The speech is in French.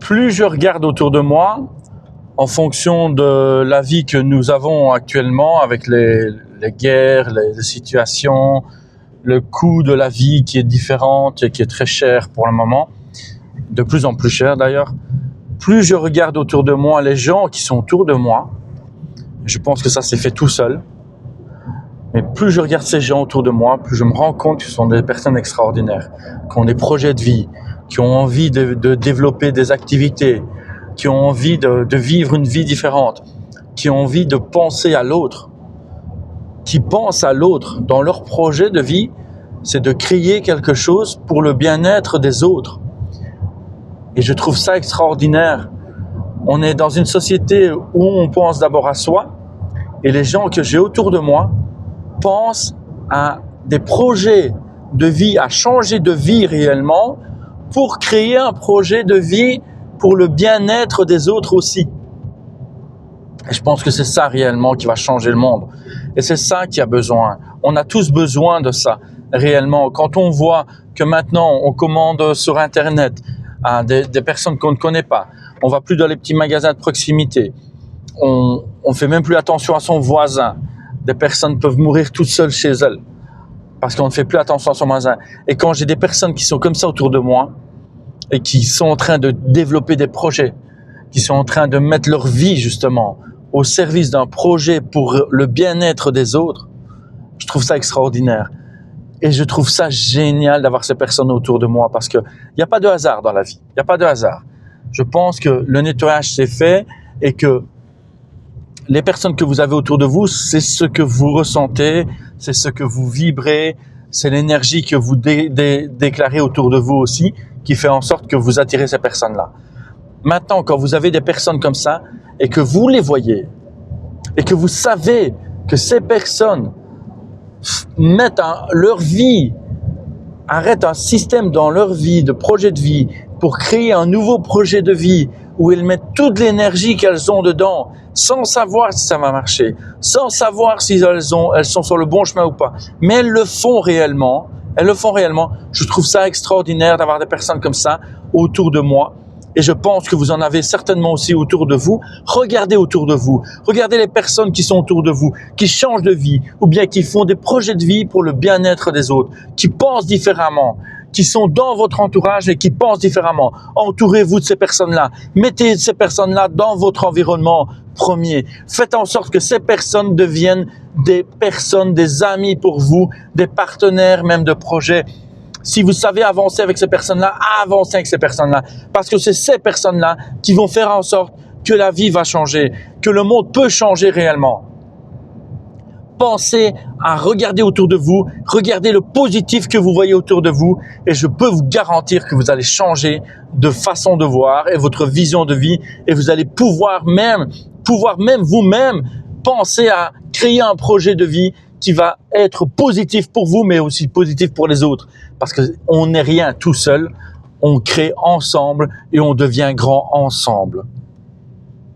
plus je regarde autour de moi, en fonction de la vie que nous avons actuellement avec les guerres, les situations, le coût de la vie qui est différente et qui est très cher pour le moment, de plus en plus cher d'ailleurs, plus je regarde autour de moi les gens qui sont autour de moi, je pense que ça s'est fait tout seul, mais plus je regarde ces gens autour de moi, plus je me rends compte que ce sont des personnes extraordinaires, qui ont des projets de vie, qui ont envie de développer des activités, qui ont envie de vivre une vie différente, qui ont envie de penser à l'autre, qui pensent à l'autre. Dans leur projet de vie, c'est de créer quelque chose pour le bien-être des autres. Et je trouve ça extraordinaire. On est dans une société où on pense d'abord à soi, et les gens que j'ai autour de moi pensent à des projets de vie, à changer de vie réellement, pour créer un projet de vie pour le bien-être des autres aussi. Et je pense que c'est ça réellement qui va changer le monde. Et c'est ça qui a besoin. On a tous besoin de ça, réellement. Quand on voit que maintenant, on commande sur Internet à des personnes qu'on ne connaît pas, on va plus dans les petits magasins de proximité, on fait même plus attention à son voisin. Des personnes peuvent mourir toutes seules chez elles parce qu'on ne fait plus attention à son voisin. Et quand j'ai des personnes qui sont comme ça autour de moi et qui sont en train de développer des projets, qui sont en train de mettre leur vie justement au service d'un projet pour le bien-être des autres, je trouve ça extraordinaire. Et je trouve ça génial d'avoir ces personnes autour de moi parce qu'il n'y a pas de hasard dans la vie. Il n'y a pas de hasard. Je pense que le nettoyage s'est fait et que les personnes que vous avez autour de vous, c'est ce que vous ressentez, c'est ce que vous vibrez, c'est l'énergie que vous déclarez autour de vous aussi qui fait en sorte que vous attirez ces personnes-là. Maintenant, quand vous avez des personnes comme ça et que vous les voyez et que vous savez que ces personnes mettent leur vie, arrêtent un système dans leur vie, de projet de vie, pour créer un nouveau projet de vie où elles mettent toute l'énergie qu'elles ont dedans, sans savoir si ça va marcher, sans savoir si elles sont sur le bon chemin ou pas. Mais elles le font réellement. Je trouve ça extraordinaire d'avoir des personnes comme ça autour de moi. Et je pense que vous en avez certainement aussi autour de vous. Regardez autour de vous. Regardez les personnes qui sont autour de vous, qui changent de vie, ou bien qui font des projets de vie pour le bien-être des autres, qui pensent différemment, qui sont dans votre entourage et qui pensent différemment. Entourez-vous de ces personnes-là. Mettez ces personnes-là dans votre environnement premier. Faites en sorte que ces personnes deviennent des personnes, des amis pour vous, des partenaires même de projet. Si vous savez avancer avec ces personnes-là, avancez avec ces personnes-là. Parce que c'est ces personnes-là qui vont faire en sorte que la vie va changer, que le monde peut changer réellement. Pensez à regarder autour de vous, regardez le positif que vous voyez autour de vous et je peux vous garantir que vous allez changer de façon de voir et votre vision de vie et vous allez pouvoir même vous-même penser à créer un projet de vie qui va être positif pour vous mais aussi positif pour les autres parce qu'on n'est rien tout seul, on crée ensemble et on devient grand ensemble.